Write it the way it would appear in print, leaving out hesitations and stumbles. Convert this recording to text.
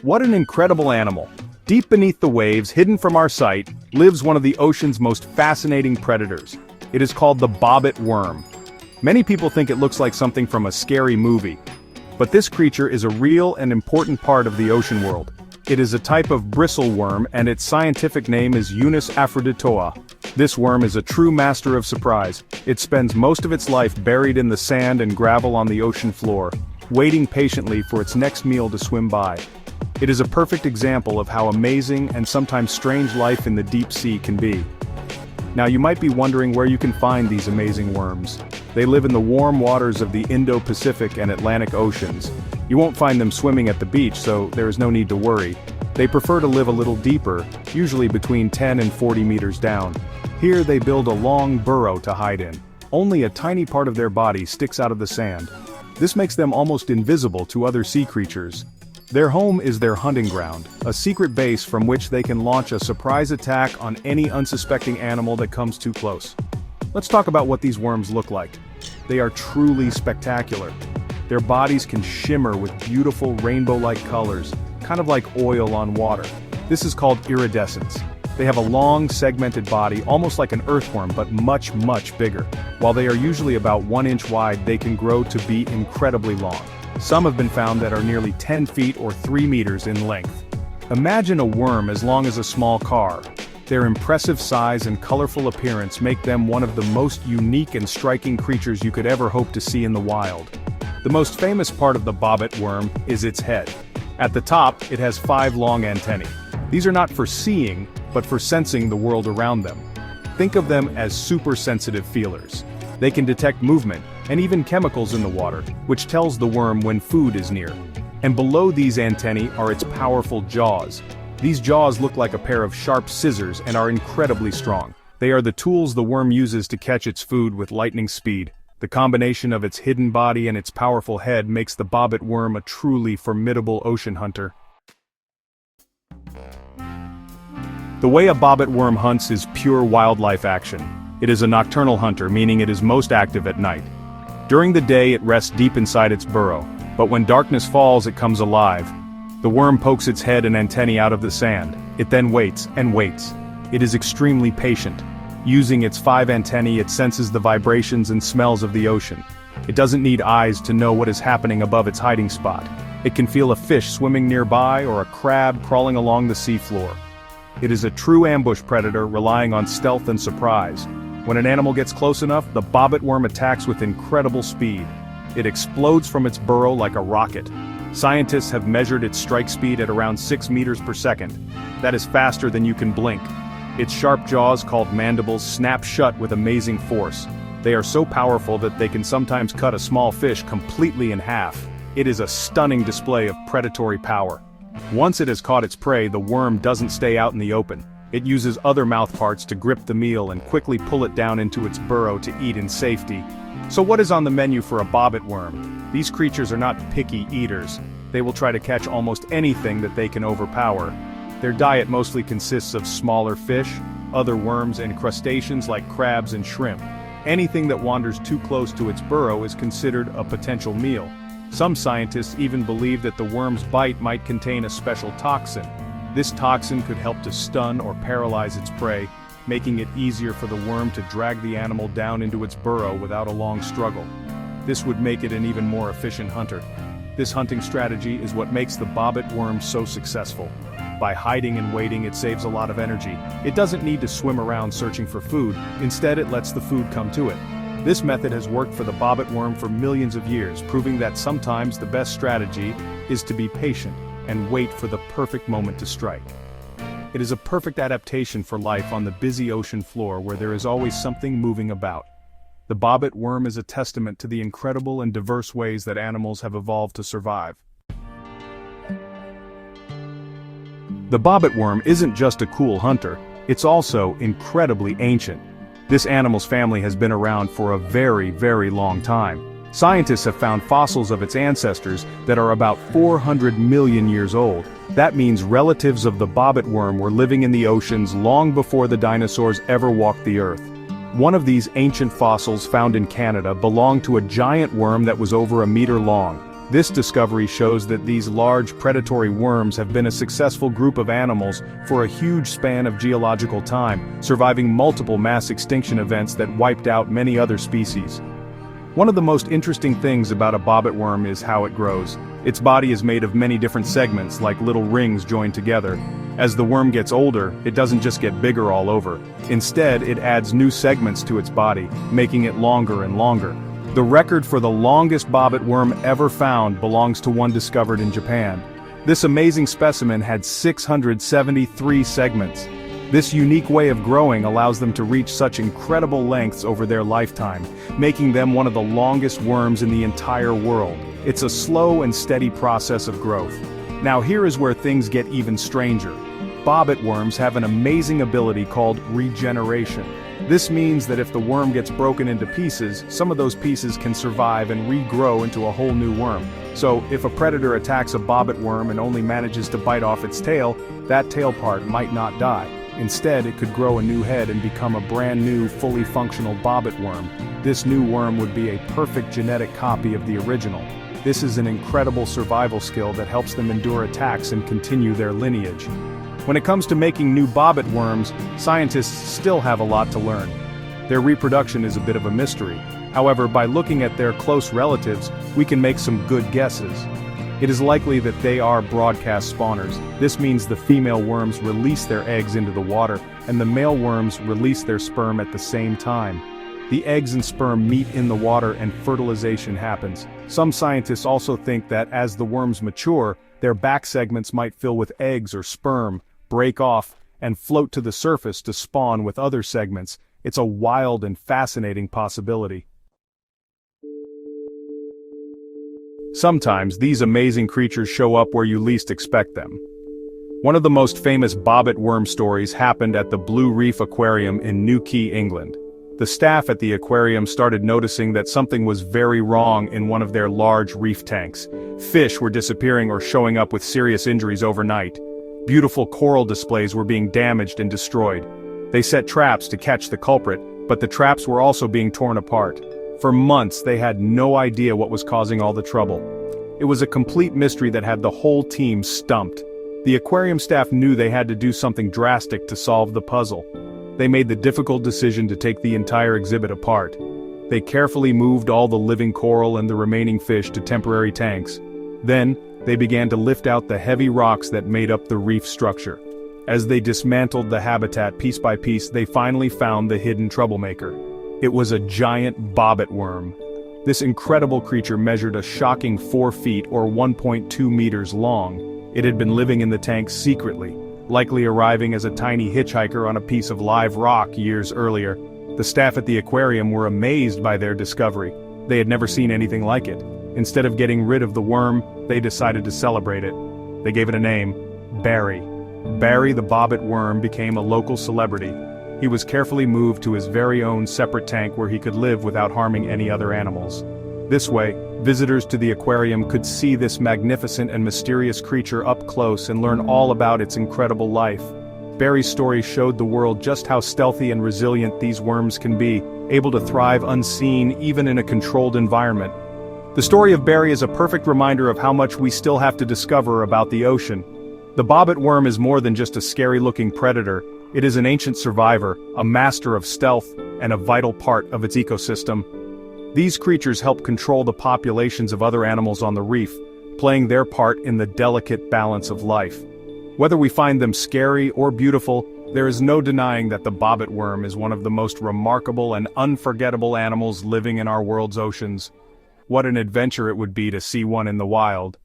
What an incredible animal! Deep beneath the waves, hidden from our sight, lives one of the ocean's most fascinating predators. It is called the bobbit worm. Many people think it looks like something from a scary movie. But this creature is a real and important part of the ocean world. It is a type of bristle worm and its scientific name is Unus aphroditoa. This worm is a true master of surprise. It spends most of its life buried in the sand and gravel on the ocean floor, waiting patiently for its next meal to swim by. It is a perfect example of how amazing and sometimes strange life in the deep sea can be. Now you might be wondering where you can find these amazing worms. They live in the warm waters of the Indo-Pacific and Atlantic Oceans. You won't find them swimming at the beach, so there is no need to worry. They prefer to live a little deeper, usually between 10 and 40 meters down. Here they build a long burrow to hide in. Only a tiny part of their body sticks out of the sand. This makes them almost invisible to other sea creatures. Their home is their hunting ground, a secret base from which they can launch a surprise attack on any unsuspecting animal that comes too close. Let's talk about what these worms look like. They are truly spectacular. Their bodies can shimmer with beautiful rainbow-like colors, kind of like oil on water. This is called iridescence. They have a long, segmented body, almost like an earthworm, but much, much bigger. While they are usually about 1 inch wide, they can grow to be incredibly long. Some have been found that are nearly 10 feet or 3 meters in length. Imagine a worm as long as a small car. Their impressive size and colorful appearance make them one of the most unique and striking creatures you could ever hope to see in the wild. The most famous part of the bobbit worm is its head. At the top, it has 5 long antennae. These are not for seeing, but for sensing the world around them. Think of them as super sensitive feelers. They can detect movement, and even chemicals in the water, which tells the worm when food is near. And below these antennae are its powerful jaws. These jaws look like a pair of sharp scissors and are incredibly strong. They are the tools the worm uses to catch its food with lightning speed. The combination of its hidden body and its powerful head makes the bobbit worm a truly formidable ocean hunter. The way a bobbit worm hunts is pure wildlife action. It is a nocturnal hunter, meaning it is most active at night. During the day it rests deep inside its burrow, but when darkness falls it comes alive. The worm pokes its head and antennae out of the sand. It then waits and waits. It is extremely patient. Using its 5 antennae it senses the vibrations and smells of the ocean. It doesn't need eyes to know what is happening above its hiding spot. It can feel a fish swimming nearby or a crab crawling along the seafloor. It is a true ambush predator relying on stealth and surprise. When an animal gets close enough, the bobbit worm attacks with incredible speed. It explodes from its burrow like a rocket. Scientists have measured its strike speed at around 6 meters per second. That is faster than you can blink. Its sharp jaws, called mandibles, snap shut with amazing force. They are so powerful that they can sometimes cut a small fish completely in half. It is a stunning display of predatory power. Once it has caught its prey, the worm doesn't stay out in the open. It uses other mouth parts to grip the meal and quickly pull it down into its burrow to eat in safety. So what is on the menu for a bobbit worm? These creatures are not picky eaters. They will try to catch almost anything that they can overpower. Their diet mostly consists of smaller fish, other worms and crustaceans like crabs and shrimp. Anything that wanders too close to its burrow is considered a potential meal. Some scientists even believe that the worm's bite might contain a special toxin. This toxin could help to stun or paralyze its prey, making it easier for the worm to drag the animal down into its burrow without a long struggle. This would make it an even more efficient hunter. This hunting strategy is what makes the bobbit worm so successful. By hiding and waiting, it saves a lot of energy. It doesn't need to swim around searching for food, instead it lets the food come to it. This method has worked for the bobbit worm for millions of years, proving that sometimes the best strategy is to be patient and wait for the perfect moment to strike. It is a perfect adaptation for life on the busy ocean floor where there is always something moving about. The bobbit worm is a testament to the incredible and diverse ways that animals have evolved to survive. The bobbit worm isn't just a cool hunter, it's also incredibly ancient. This animal's family has been around for a very, very long time. Scientists have found fossils of its ancestors that are about 400 million years old. That means relatives of the bobbit worm were living in the oceans long before the dinosaurs ever walked the earth. One of these ancient fossils found in Canada belonged to a giant worm that was over a meter long. This discovery shows that these large predatory worms have been a successful group of animals for a huge span of geological time, surviving multiple mass extinction events that wiped out many other species. One of the most interesting things about a bobbit worm is how it grows. Its body is made of many different segments, like little rings joined together. As the worm gets older, it doesn't just get bigger all over. Instead, it adds new segments to its body, making it longer and longer. The record for the longest bobbit worm ever found belongs to one discovered in Japan. This amazing specimen had 673 segments. This unique way of growing allows them to reach such incredible lengths over their lifetime, making them one of the longest worms in the entire world. It's a slow and steady process of growth. Now here is where things get even stranger. Bobbit worms have an amazing ability called regeneration. This means that if the worm gets broken into pieces, some of those pieces can survive and regrow into a whole new worm. So, if a predator attacks a bobbit worm and only manages to bite off its tail, that tail part might not die. Instead, it could grow a new head and become a brand new, fully functional bobbit worm. This new worm would be a perfect genetic copy of the original. This is an incredible survival skill that helps them endure attacks and continue their lineage. When it comes to making new bobbit worms, scientists still have a lot to learn. Their reproduction is a bit of a mystery. However, by looking at their close relatives, we can make some good guesses. It is likely that they are broadcast spawners. This means the female worms release their eggs into the water, and the male worms release their sperm at the same time. The eggs and sperm meet in the water and fertilization happens. Some scientists also think that as the worms mature, their back segments might fill with eggs or sperm, break off, and float to the surface to spawn with other segments. It's a wild and fascinating possibility. Sometimes these amazing creatures show up where you least expect them. One of the most famous bobbit worm stories happened at the Blue Reef Aquarium in Newquay, England. The staff at the aquarium started noticing that something was very wrong in one of their large reef tanks. Fish were disappearing or showing up with serious injuries overnight. Beautiful coral displays were being damaged and destroyed. They set traps to catch the culprit, but the traps were also being torn apart. For months they had no idea what was causing all the trouble. It was a complete mystery that had the whole team stumped. The aquarium staff knew they had to do something drastic to solve the puzzle. They made the difficult decision to take the entire exhibit apart. They carefully moved all the living coral and the remaining fish to temporary tanks. Then, they began to lift out the heavy rocks that made up the reef structure. As they dismantled the habitat piece by piece, they finally found the hidden troublemaker. It was a giant bobbit worm. This incredible creature measured a shocking 4 feet or 1.2 meters long. It had been living in the tank secretly, likely arriving as a tiny hitchhiker on a piece of live rock years earlier. The staff at the aquarium were amazed by their discovery. They had never seen anything like it. Instead of getting rid of the worm, they decided to celebrate it. They gave it a name, Barry. Barry the bobbit worm became a local celebrity. He was carefully moved to his very own separate tank where he could live without harming any other animals. This way, visitors to the aquarium could see this magnificent and mysterious creature up close and learn all about its incredible life. Barry's story showed the world just how stealthy and resilient these worms can be, able to thrive unseen even in a controlled environment. The story of Barry is a perfect reminder of how much we still have to discover about the ocean. The bobbit worm is more than just a scary-looking predator. It is an ancient survivor, a master of stealth, and a vital part of its ecosystem. These creatures help control the populations of other animals on the reef, playing their part in the delicate balance of life. Whether we find them scary or beautiful, there is no denying that the bobbit worm is one of the most remarkable and unforgettable animals living in our world's oceans. What an adventure it would be to see one in the wild.